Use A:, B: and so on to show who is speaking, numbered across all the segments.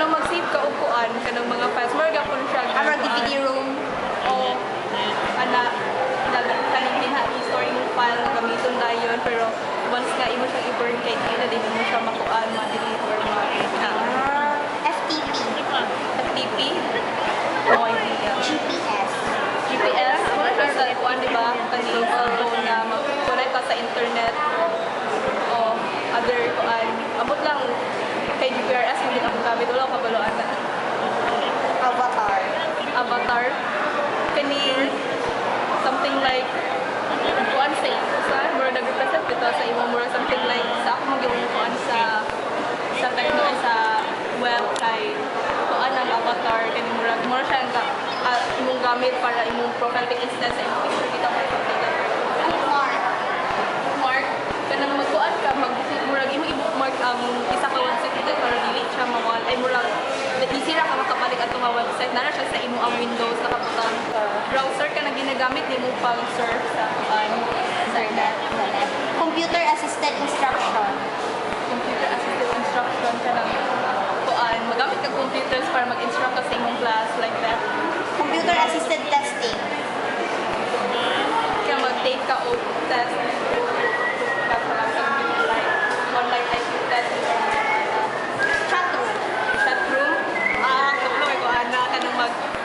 A: kanang mag-save ka upuan kanang mga files more gapon siya
B: Amra DVD room.
A: o ana kaning i-store imong file gamiton dayon pero once nga imo siyang i-burn kay di na din mo siya makuan ma-delete or
B: FTP.
A: FTP no idea
B: GPS.
A: GPS wala siya sa kuan di ba kaning cellphone na mag-connect ka sa internet o other kuan abot lang kay GPRS mo din ako gamit wala ko kabaloan na avatar kani something like kuan sa mura nag-represent dito sa imo mura something like sa ako mag-yung kuan sa techno sa web kay kuan ang avatar kani mura siya imong gamit para imong profile pic instead sa imong picture kita bookmark kanang magkuan ka murag imong i-bookmark ang isa ka website dito para dili siya mawal ay murag easy ra ka makabalik ato nga website nara siya sa imo ang Windows nakabutang browser ka na ginagamit nimo pang surf sa internet
B: Computer assisted instruction.
A: computer assisted instruction ka lang kuan magamit ka computers para mag-instruct ka sa imong class like that
B: Computer assisted testing.
A: kaya mag-take ka og test online IQ test chatroom kaplo may kuan na kanang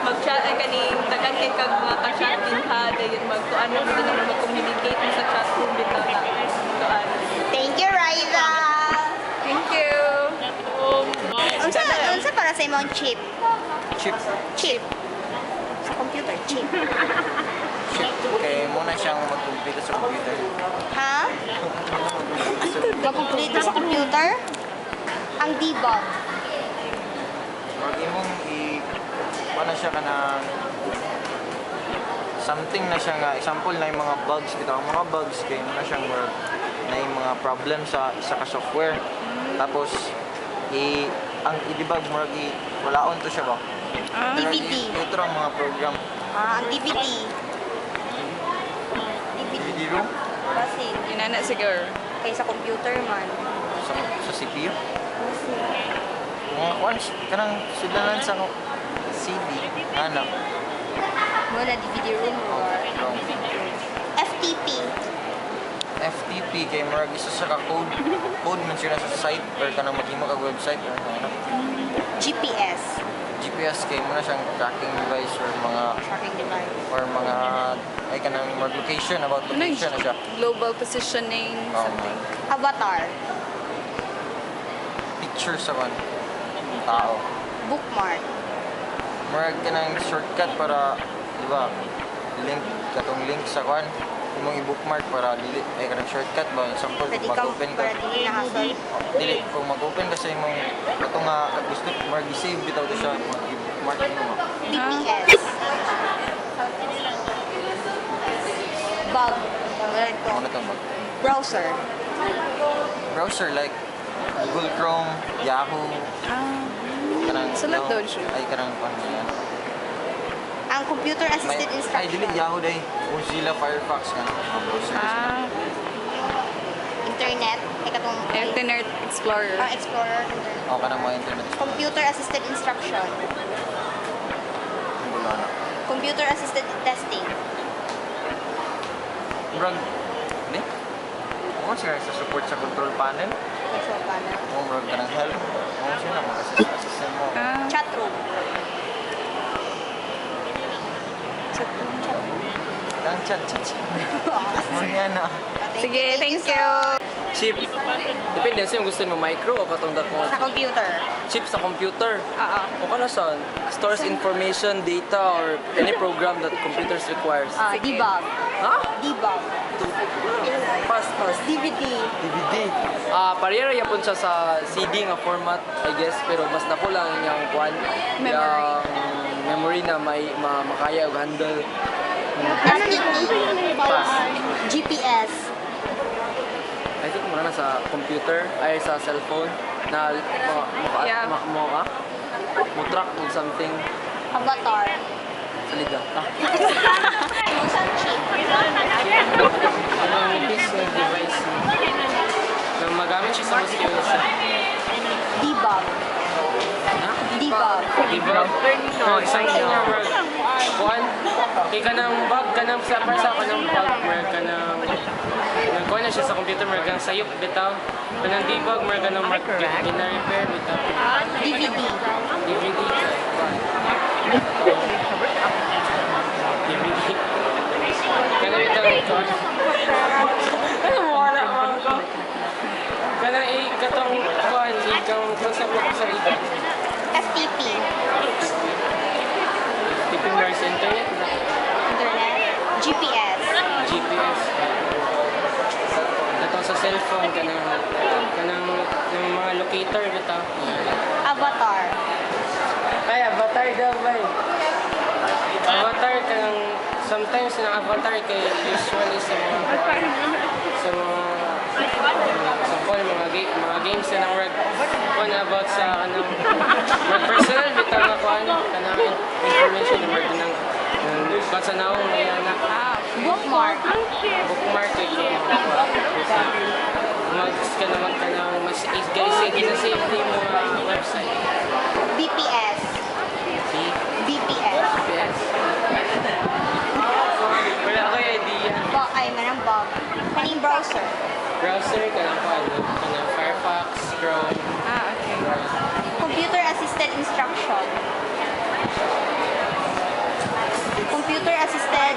A: mag-chat ay kaning tagan kay kag mga ka-chat din ha dayon magkuan mo din na mag-communicate mo sa chatroom bitaw ta kuan
B: Thank you, Riza.
A: thank you
B: Unsa para sa imong chip?
C: Chip.
B: Chip. Sa computer, chip.
C: Chip. Kaya muna siyang mag-complete sa computer.
B: Ha? Mag-complete sa computer? Ang debug.
C: Pag imong ano siya ka na something na siya nga, example na yung mga bugs, kita ang mga bugs, kaya na siyang na yung mga problem sa isa ka software. Tapos, ang i-debug mo, walaon to siya ba?
B: DVD.
C: Ito ang mga program.
B: Ang DVD.
C: DVD room?
B: Kasi,
A: inana siguro
B: kay sa computer man.
C: Sa CPU? Mga once, kanang sudanan sa CD, ano?
B: Muna DVD room or FTP.
C: FTP kay murag isa sa code man siya sa site or kanang maghimo kag website or ano.
B: GPS.
C: GPS kay muna siyang tracking device
B: Tracking device.
C: or mga ay kanang more location about location na siya.
A: global positioning something
B: Avatar.
C: Picture sa kan tao.
B: Bookmark.
C: Murag kanang shortcut para di ba katong link sa kan imong i-bookmark para dili ay kanang shortcut ba example
B: Pwede
C: kung
B: ka
C: mag-open ka
B: para dili nakasol.
C: dili kung mag-open ka sa imong katong nga gusto murag i-save bitaw to siya mag-bookmark mo.
B: BPS. Bug.
C: Ano to ba?
B: Browser.
C: Browser like Google Chrome, Yahoo, kanang
A: Sulat daw siya.
C: ay kanang yan.
B: Ang computer assisted
C: Ay
B: instruction.
C: dili Yahoo day. Mozilla Firefox kanang mga browser.
B: Internet. Ay katong
A: Internet Explorer
B: Explorer. Internet.
C: O kanang mga internet.
B: Computer assisted instruction.
C: Wala na.
B: Computer assisted testing.
C: Murag di. Mo siya sa support sa control panel.
B: Control panel.
C: Mo murag kanang help. Mo siya na mag-assist mo.
B: Chat room.
C: Kanang chat. Mo yan na.
A: sige thank you
D: Chip. Depende sa yung gusto mo, micro o katong dako.
B: Sa computer.
D: Chip sa computer.
A: oo
D: O kana sa stores information, data, or any program that computers requires.
B: Debug.
D: Ha?
B: Debug.
D: Pass.
B: DVD.
D: DVD. Parehara yapon siya sa CD nga format, I guess, pero mas dako lang yung kwan.
A: Memory.
D: Yung memory na makaya og handle.
B: FTP.
D: Pass.
B: GPS.
D: I think muna na sa computer, ay sa cellphone, na
A: Yeah.
D: mo track with something
B: Avatar.
D: sa liga.
B: Motion chip.
D: Ang business device na magamit siya sa skills.
B: Debug.
D: Ha?
B: Debug.
D: Debug. Oh, something nga work. Kuan. Kay kanang bug kanang sa para sa kanang bug mer kanang nagkuha na siya sa computer mer kanang sayop bitaw. Kanang debug mer kanang gina-repair bitaw.
B: DVD.
D: DVD. DVD. Kanang bitaw. Ano mo wala ko? Kanang katong kuan ikaw concept ko sa ito.
B: FTP.
D: Tipong nurse internet na.
B: Internet. GPS.
D: GPS. Datong sa cellphone kanang ng mga locator bitaw.
B: Avatar.
D: Ay avatar daw ba? Avatar kanang sometimes ng avatar kay usually sa mga games na nang work kung about sa anong personal bitaw na kuan kanang information na work ng basa na akong may anak
B: Bookmark.
D: bookmark kay ka naman ka na mas ginasave din yung mga website.
B: BPS. BPS.
D: Yes. Wala ko yung idea.
B: Ay, manang bug. Kaning browser.
D: Browser ka lang pa kanang Firefox, Chrome.
B: Computer assisted instruction. Computer assisted